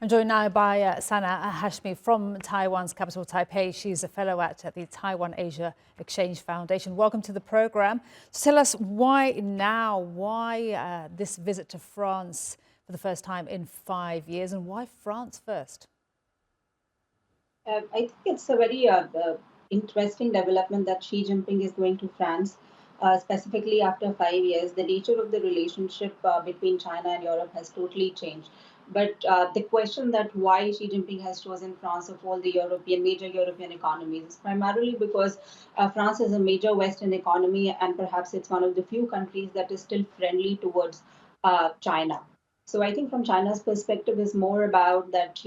I'm joined now by Sana Hashmi from Taiwan's capital, Taipei. She's a fellow at the Taiwan-Asia Exchange Foundation. Welcome to the program. So tell us why now, why this visit to France for the first time in 5 years, and why France first? I think it's a very interesting development that Xi Jinping is going to France, specifically after 5 years. The nature of the relationship between China and Europe has totally changed. But the question that why Xi Jinping has chosen France of all the major European economies is primarily because France is a major Western economy, and perhaps it's one of the few countries that is still friendly towards China. So I think from China's perspective is more about that,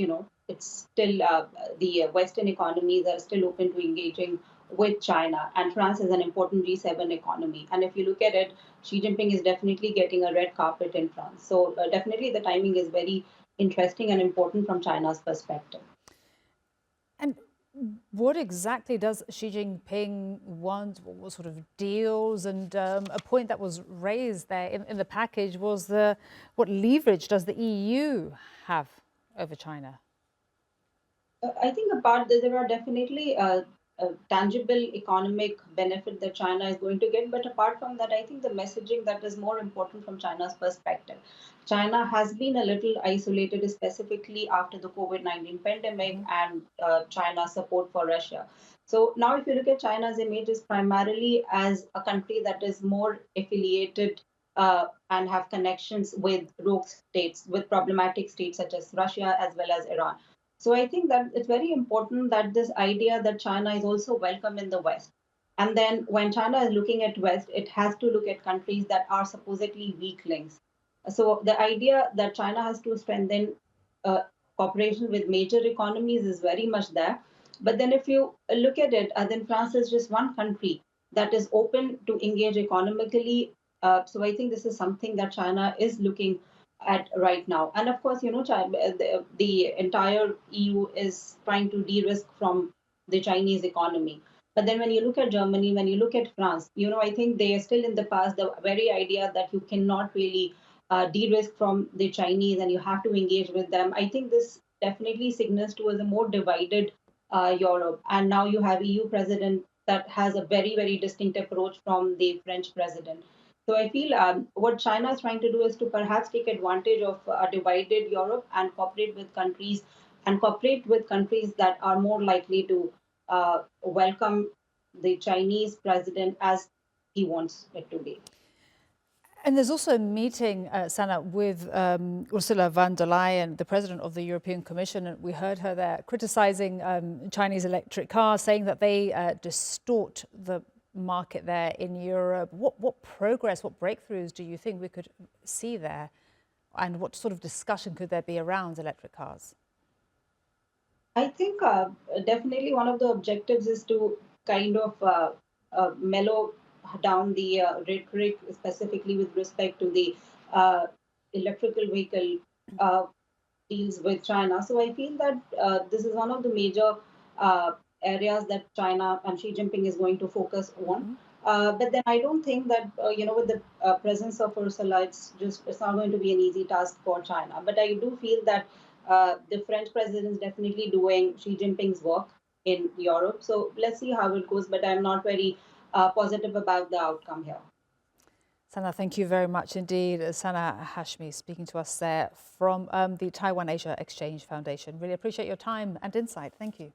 it's still the Western economies are still open to engaging with China, and France is an important G7 economy. And if you look at it, Xi Jinping is definitely getting a red carpet in France. So definitely the timing is very interesting and important from China's perspective. And what exactly does Xi Jinping want? What sort of deals? And a point that was raised there in the package was what leverage does the EU have over China? I think there are definitely a tangible economic benefit that China is going to get. But apart from that, I think the messaging that is more important from China's perspective. China has been a little isolated, specifically after the COVID-19 pandemic and China's support for Russia. So now, if you look at China's image, is primarily as a country that is more affiliated and have connections with rogue states, with problematic states such as Russia as well as Iran. So I think that it's very important that this idea that China is also welcome in the West. And then when China is looking at West, it has to look at countries that are supposedly weak links. So the idea that China has to strengthen uh, cooperation with major economies is very much there. But then if you look at it, then France is just one country that is open to engage economically. So I think this is something that China is looking at right now. And of course, the entire EU is trying to de-risk from the Chinese economy. But then when you look at Germany, when you look at France, I think they are still in the past, the very idea that you cannot really de-risk from the Chinese and you have to engage with them. I think this definitely signals towards a more divided Europe. And now you have EU president that has a very, very distinct approach from the French president. So I feel what China is trying to do is to perhaps take advantage of a divided Europe and cooperate with countries that are more likely to welcome the Chinese president as he wants it to be. And there's also a meeting, Sana, with Ursula von der Leyen, the president of the European Commission. And we heard her there criticizing Chinese electric cars, saying that they distort the market there in Europe. What progress, what breakthroughs do you think we could see there? And what sort of discussion could there be around electric cars? I think definitely one of the objectives is to kind of mellow down the rhetoric, specifically with respect to the uh, electrical vehicle uh, deals with China. So I feel that this is one of the major uh, areas that China and Xi Jinping is going to focus on. But then I don't think that with the presence of Ursula, it's not going to be an easy task for China. But I do feel that the French president is definitely doing Xi Jinping's work in Europe. So let's see how it goes. But I'm not very positive about the outcome here. Sana, thank you very much indeed. Sana Hashmi speaking to us there from the Taiwan-Asia Exchange Foundation. Really appreciate your time and insight. Thank you.